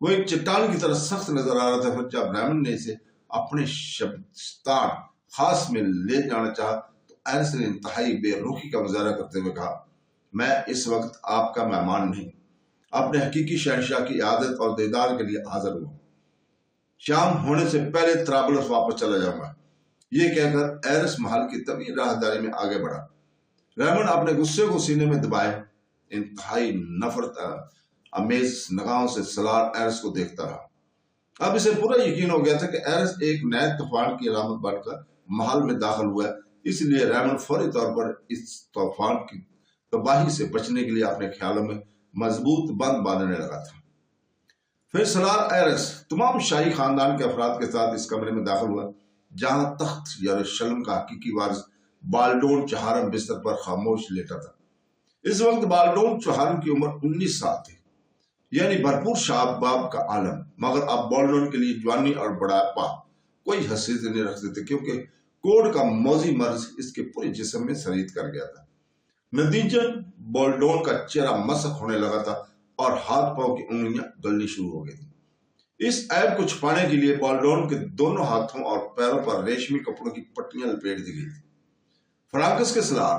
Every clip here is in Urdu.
وہ ایک چٹان کی طرح سخت نظر آ رہا تھا۔ پھر جب ریمنڈ نے اسے اپنے شبستان خاص میں لے جانا چاہا تو ایرس نے انتہائی بے رخی کا مظاہرہ کرتے ہوئے کہا، میں اس وقت آپ کا مہمان نہیں، اپنے حقیقی شہنشاہ کی عادت اور دیدار کے لیے حاضر ہوا۔ شام ہونے سے پہلے طرابلس واپس چلا جاؤں گا۔ یہ کہہ کر ایرس محل کی طویل راہداری میں آگے بڑھا۔ ریمنڈ اپنے غصے کو سینے میں دبائے انتہائی نفرت امیز نگاہوں سے سالار ایرس کو دیکھتا رہا۔ اب اسے پورا یقین ہو گیا تھا کہ ایرس ایک نئے طوفان کی علامت بن کر محل میں داخل ہوا ہے، اس لیے ریمنڈ فوری طور پر اس طوفان کی تباہی سے بچنے کے لیے اپنے خیالوں میں مضبوط بند باندھنے لگا تھا۔ پھر سالار ایرس تمام شاہی خاندان کے افراد کے ساتھ اس کمرے میں داخل ہوا جہاں تخت یروشلم کا حقیقی وارث بالڈون چہارم بستر پر خاموش لیٹا تھا۔ اس وقت بالڈون چہارم کی عمر 19 سال تھی، یعنی بھرپور شباب کا عالم، مگر اب بالڈون کے لیے جوانی اور بڑھاپا کوئی حیثیت نہیں رکھتے تھے کیونکہ کوڑ کا موذی مرض اس کے پورے جسم میں سرید کر گیا تھا۔ نتیجن بالڈون کا چہرہ مسخ ہونے لگا تھا اور ہاتھ پاؤں کی انگلیاں گلنی شروع ہو گئی تھی۔ اس عیب کو چھپانے کے لیے بالڈون کے دونوں ہاتھوں اور پیروں پر ریشمی کپڑوں کی پٹیاں لپیٹ دی گئی تھی۔ فرانکس کے سالار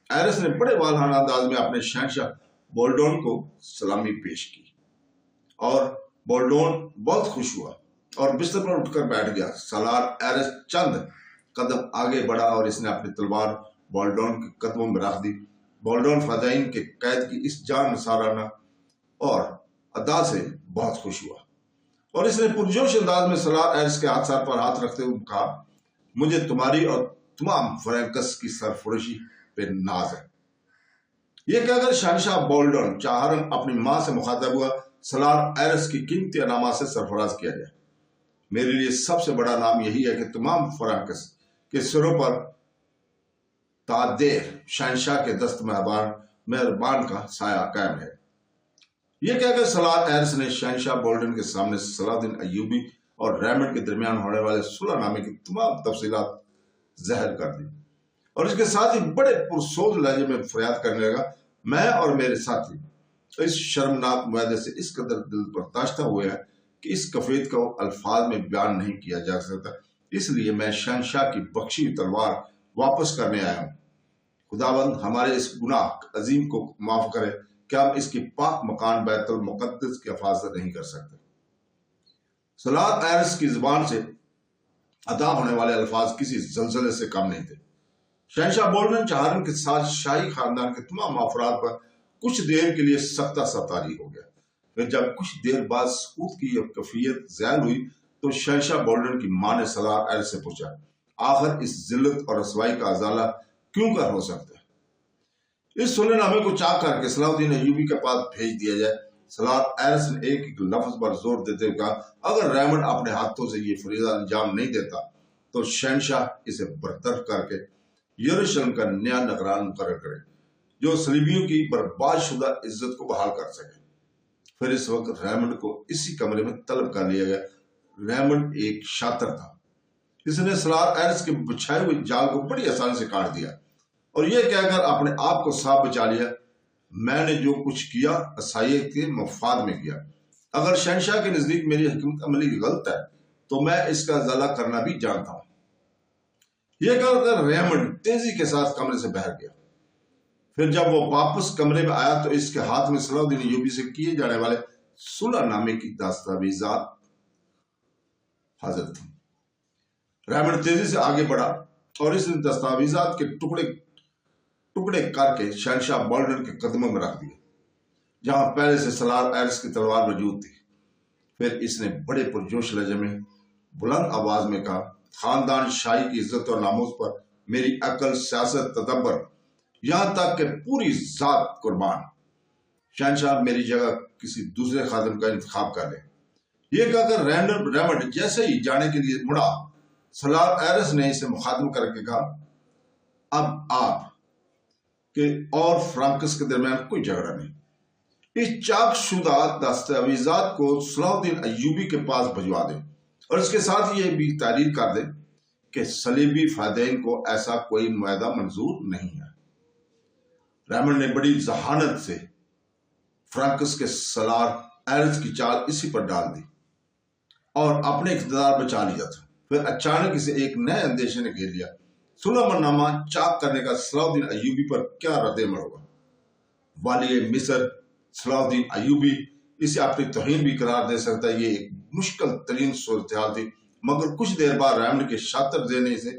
ایرس نے بڑے والہانہ انداز میں اپنے شہنشاہ بالڈون کو سلامی پیش کی اور بالڈون بہت خوش ہوا اور بستر پر اٹھ کر بیٹھ گیا۔ سالار ایرس چند قدم آگے بڑھا اور اس نے اپنی تلوار بالڈون کے قدموں میں رکھ دی۔ بالڈون فدائین کے قید کی اس جان نثارانہ اور ادا سے بہت خوش ہوا اور اس نے پرجوش انداز میں سالار ایرس کے ہاتھ سر پر ہاتھ رکھتے ہوئے کہا، مجھے تمہاری اور تمام فرینکس کی سرفروشی پہ ناز ہے۔ یہ کہہ کر شہنشاہ بالڈون چہارم اپنی ماں سے مخاطب ہوا، سالار ایرس کی قیمتی انعامات سے سرفراز کیا جائے۔ میرے لیے سب سے بڑا نام یہی ہے کہ تمام فرانکس کے سروں پر تادیر شہنشاہ کے دست مہربان کا سایہ قائم ہے۔ یہ کہہ کر سالار ایرس نے شہنشاہ بالڈون کے سامنے صلاح الدین ایوبی اور ریمنڈ کے درمیان ہونے والے صلح نامے کی تمام تفصیلات ظاہر کر دی اور اس کے ساتھ ہی بڑے پرسوز لہجے میں فریاد کرنے لگا، میں اور میرے ساتھی اس شرمناک معاہدے سے اس قدر دل برداشتہ ہوئے ہیں کہ اس کفیت کو الفاظ میں بیان نہیں کیا جا سکتا، اس لیے میں شہنشاہ کی بخشی ہوئی تلوار واپس کرنے آیا ہوں۔ خداوند ہمارے اس گناہ عظیم کو معاف کرے کہ ہم اس کی پاک مکان بیت المقدس کی حفاظت نہیں کر سکتے۔ سالار ایرس کی زبان سے ادا ہونے والے الفاظ کسی زلزلے سے کم نہیں تھے۔ شہنشاہ بالڈون چہارم کے ساتھ شاہی خاندان کے تمام افراد پر کچھ دیر کے لیے سختہ سا طاری ہو گیا۔ پھر جب کچھ دیر بعد سکوت کی کیفیت زائل ہوئی تو شہنشاہ بالڈون کی ماں نے سالار ایرس سے پوچھا، آخر اس ذلت اور رسوائی کا ازالہ کیوں کر ہو سکتا ہے؟ اس صلح نامے کو چاک کر کے صلاح الدین ایوبی کے پاس بھیج دیا جائے۔ سالار ایرس نے ایک ایک لفظ پر زور دیتے ہوئے کہا، اگر ریمنڈ اپنے ہاتھوں سے یہ فریضہ انجام نہیں دیتا تو شہنشاہ اسے برطرف کر کے یروشلم کا نیا نگران مقرر کرے جو صلیبیوں کی برباد شدہ عزت کو بحال کر سکے۔ پھر اس وقت ریمنڈ کو اسی کمرے میں طلب کر لیا گیا۔ ریمنڈ ایک شاطر تھا، اس نے سالار ایرس کے بچھائے ہوئے جال کو بڑی آسانی سے کاٹ دیا اور یہ کہہ کر اپنے آپ کو صاف بچا لیا، میں نے جو کچھ کیا عیسائیت کے مفاد میں کیا۔ اگر شہنشاہ کے نزدیک میری حکمت عملی غلط ہے تو میں اس کا ازالہ کرنا بھی جانتا ہوں۔ یہ کہہ کر ریمنڈ تیزی کے ساتھ کمرے سے باہر گیا۔ پھر جب وہ واپس کمرے میں آیا تو اس کے ہاتھ میں صلاح الدین ایوبی سے کیے جانے والے صلح نامے کی دستاویزات حاضر تھیں۔ ریمنڈ تیزی سے آگے بڑھا اور اس نے دستاویزات کے ٹکڑے کر کے شہنشاہ بالڈون کے قدموں میں رکھ دیے جہاں پہلے سے سالار ایرس کی تلوار موجود تھی۔ پھر اس نے بڑے پرجوش لہجے میں بلند آواز میں کہا، خاندان شاہی کی عزت اور ناموس پر میری عقل، سیاست، تدبر، یہاں تک کہ پوری ذات قربان۔ شہنشاہ میری جگہ کسی دوسرے خادم کا انتخاب کر لے۔ یہ کہہ کر ریمنڈ جیسے ہی جانے کے لیے مڑا، سالار ایرس نے اسے مخاطب کر کے کہا، اب آپ کے اور فرانکس کے درمیان کوئی جھگڑا نہیں۔ اس چاک شدہ دستاویزات کو صلاح الدین ایوبی کے پاس بھجوا دیں اور اس کے ساتھ یہ بھی تحریر کر دیں کہ صلیبی فدائین کو ایسا کوئی معاہدہ منظور نہیں ہے۔ ریمنڈ نے بڑی ذہانت سے فرانکس کے سالار ایرس کی چال اسی پر ڈال دی اور اپنے اقتدار بچا لیا تھا۔ پھر اچانک اسے ایک نئے اندیشے نے گھیر لیا۔ سلیمان نامہ چاک کرنے کا صلاح الدین ایوبی پر کیا رد عمل ہوگا؟ والی مصر صلاح الدین ایوبی اسے اپنی توہین بھی قرار دے سکتا ہے۔ یہ ایک مشکل ترین صورتحال تھی، مگر کچھ دیر بعد ریمنڈ کے شاطر ذہن سے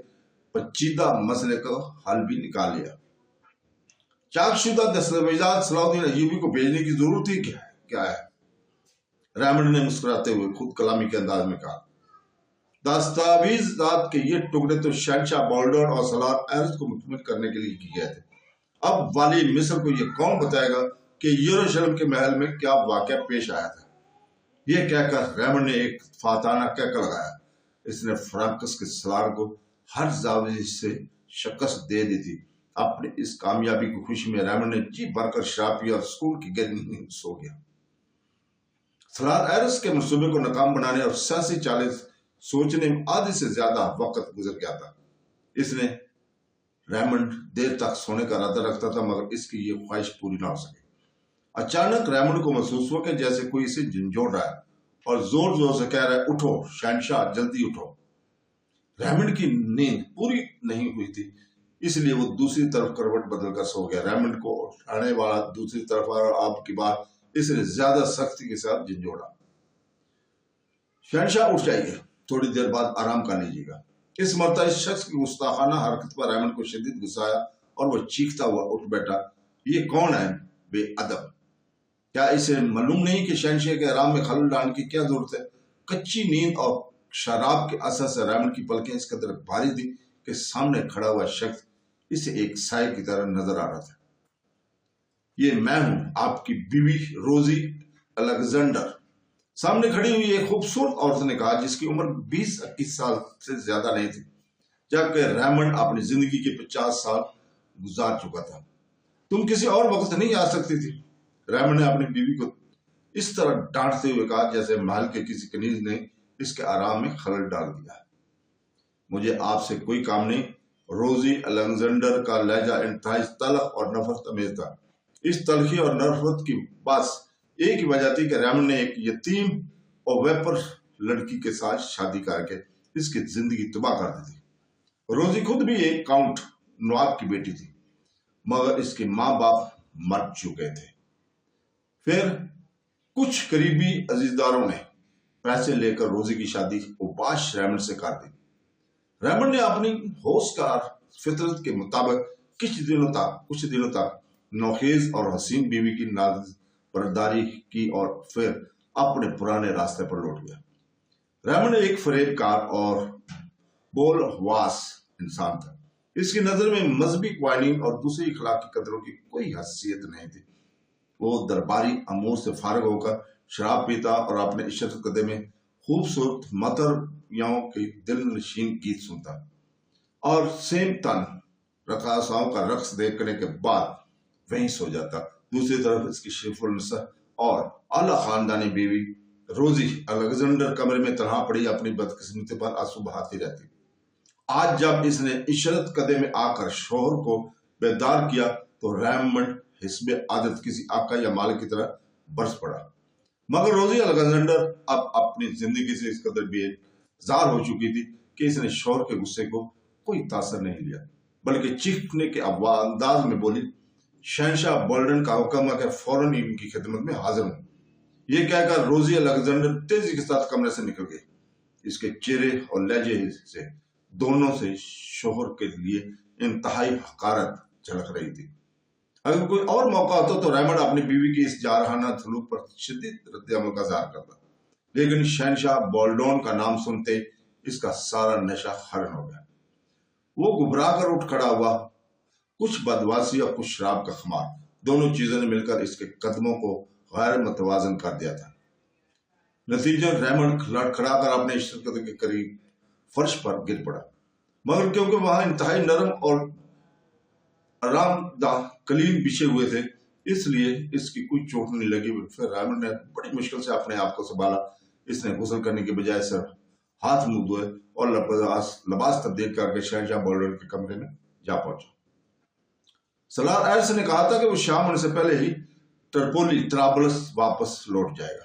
پیچیدہ مسئلے کا حل بھی نکال لیا۔ چاک شدہ دستاویزات صلاح الدین ایوبی کو بھیجنے کی ضرورت ہی کیا ہے؟ ریمنڈ نے مسکراتے ہوئے خود کلامی کے انداز میں کہا، دستاویزات کے یہ ٹکڑے تو شہنشاہ بولڈن اور سالار ایرس کو مطمئن کرنے کے لیے کیے گئے تھے۔ اب والی مصر کو یہ کون بتائے گا کہ یروشلم کے محل میں کیا واقعہ پیش آیا تھا؟ یہ کہہ کر ریمنڈ نے ایک فاتحانہ کہکہ لگایا۔ اس نے فرانکس کے سالار کو ہر زاویے سے شکست دے دی تھی۔ اپنی اس کامیابی کی خوشی میں ریمنڈ نے جی بھر کر شراب پیا اور سکول کی گہری نیند سو گیا۔ سالار ایرس کے منصوبے کو ناکام بنانے اور سیاسی چالیں سوچنے میں آدھی سے زیادہ وقت گزر گیا تھا۔ اس نے ریمنڈ دیر تک سونے کا ارادہ رکھتا تھا، مگر اس کی یہ خواہش پوری نہ ہو سکی۔ اچانک ریمنڈ کو محسوس ہوا کہ جیسے کوئی اسے جھنجھوڑ رہا ہے اور زور زور سے کہہ رہا ہے، اٹھو شہنشاہ، جلدی اٹھو۔ ریمنڈ کی نیند پوری نہیں ہوئی تھی، اس لیے وہ دوسری طرف کروٹ بدل کر سو گیا۔ ریمنڈ کو اٹھانے والا دوسری طرف اور اب کی بار اس نے زیادہ سختی کے ساتھ جھنجھوڑا۔ شہنشاہ اٹھ جائیے، تھوڑی دیر بعد آرام کر لیجیے گا۔ اس مرتبہ اس شخص کی گستاخانہ حرکت پر ریمنڈ کو شدید غصہ آیا اور وہ چیختا ہوا اٹھ بیٹھا، یہ کون ہے بے ادب؟ کیا اسے معلوم نہیں کہ شہنشاہ کے آرام میں خلل ڈالنے کی کیا ضرورت ہے؟ کچی نیند اور شراب کے اثر سے ریمنڈ کی پلکیں اس قدر بھاری تھی کہ سامنے کھڑا ہوا شخص اسے ایک سائے کی طرح نظر آ رہا تھا۔ یہ میں ہوں، آپ کی بیوی روزی الیگزینڈر۔ سامنے کھڑی ہوئی ایک خوبصورت عورت نے کہا، جس کی عمر 20-21 سال سے زیادہ نہیں تھی، جبکہ ریمنڈ اپنی زندگی کے 50 سال گزار چکا تھا۔ تم کسی اور وقت نہیں آ سکتی تھی؟ ریمنڈ نے اپنی بیوی کو اس طرح ڈانٹتے ہوئے کہا جیسے محل کے کسی کنیز نے اس کے آرام میں خلل ڈال دیا۔ مجھے آپ سے کوئی کام نہیں۔ روزی الیگزینڈر کا لہجہ انتہائی تلخ اور نفرت امیز تھا۔ اس تلخی اور نفرت کی بس ایک ہی وجہ تھی کہ ریمنڈ نے ایک یتیم اور ویپر لڑکی کے ساتھ شادی کر کے اس کی زندگی تباہ کر دی تھی۔ روزی خود بھی ایک کاؤنٹ نواب کی بیٹی تھی، مگر اس کے ماں باپ مر چکے تھے۔ پھر کچھ قریبی عزیزداروں نے پیسے لے کر روزی کی شادی اوباش ریمنڈ سے کر دی۔ ریمنڈ نے اپنی ہوشکار فطرت کے مطابق کچھ دنوں تک نوخیز اور حسین بیوی کی نافرمانی کی اور پھر اپنے پرانے راستے پر لوٹ گیا۔ ریمنڈ ایک فریب کار اور بول حواس انسان تھا۔ اس کی نظر میں مذہبی قوانین اور دوسری اخلاقی قدروں کی کوئی حیثیت نہیں تھی۔ وہ درباری امور سے فارغ ہو کر شراب پیتا اور اپنے عشرت قدے میں خوبصورت مطربیوں کے دل نشین گیت سنتا اور سیم تن رقاصاؤں کا رقص دیکھنے کے بعد وہیں سو جاتا۔ دوسری طرف اس کی شریف النسب اور اعلیٰ خاندانی بیوی روزی الیگزینڈر کمرے میں تنہا پڑی اپنی بدقسمتی پر آنسو بہاتی رہتی۔ آج جب اس نے عشرت قدے میں آ کر شوہر کو بیدار کیا تو ریمنڈ حسب عادت کسی آقا یا مالک کی طرح برس پڑا، مگر روزی الیگزینڈر اب اپنی زندگی سے اس قدر بیزار ہو چکی تھی کہ اس نے شوہر کے غصے کو کوئی تاثر نہیں لیا، بلکہ چیخنے کے انداز میں بولی، شہنشاہ بولڈن کا حکم ہے کہ فوراً ان کی خدمت میں حاضر ہوں۔ یہ کہہ کر روزی الیگزینڈر تیزی کے ساتھ کمرے سے نکل گئی۔ اس کے چہرے اور لہجے سے دونوں سے شوہر کے لیے انتہائی حقارت جھلک رہی تھی۔ اگر کوئی اور موقع ہوتا تو ریمنڈ اپنی بیوی کی اس جارحانہ سلوک پر شدید رد عمل کا اظہار کرتا، لیکن شہنشاہ بولڈون کا نام سنتے اس کا سارا نشہ ختم ہو گیا۔ وہ گھبرا کر اٹھ کھڑا ہوا۔ کچھ بدواسی اور کچھ شراب کا خمار، دونوں چیزوں نے مل کر اس کے قدموں کو غیر متوازن کر دیا تھا۔ نتیجہ ریمنڈ لڑکھڑا کر اپنے عشرت قدر کے قریب فرش پر گر پڑا، مگر کیونکہ وہاں انتہائی نرم اور آرام دہ قلین بچھے ہوئے تھے اس لیے اس کی کوئی چوٹ نہیں لگی۔ پھر ریمنڈ نے بڑی مشکل سے اپنے آپ کو سنبھالا۔ اس نے غسل کرنے کے بجائے صرف ہاتھ منہ دھوئے اور لباس تبدیل کر کے شہنشاہ بولڈن کے کمرے میں جا پہنچا۔ سالار ایرس نے کہا تھا کہ وہ شام ہونے سے پہلے ہی ٹرپولی طرابلس واپس لوٹ جائے گا۔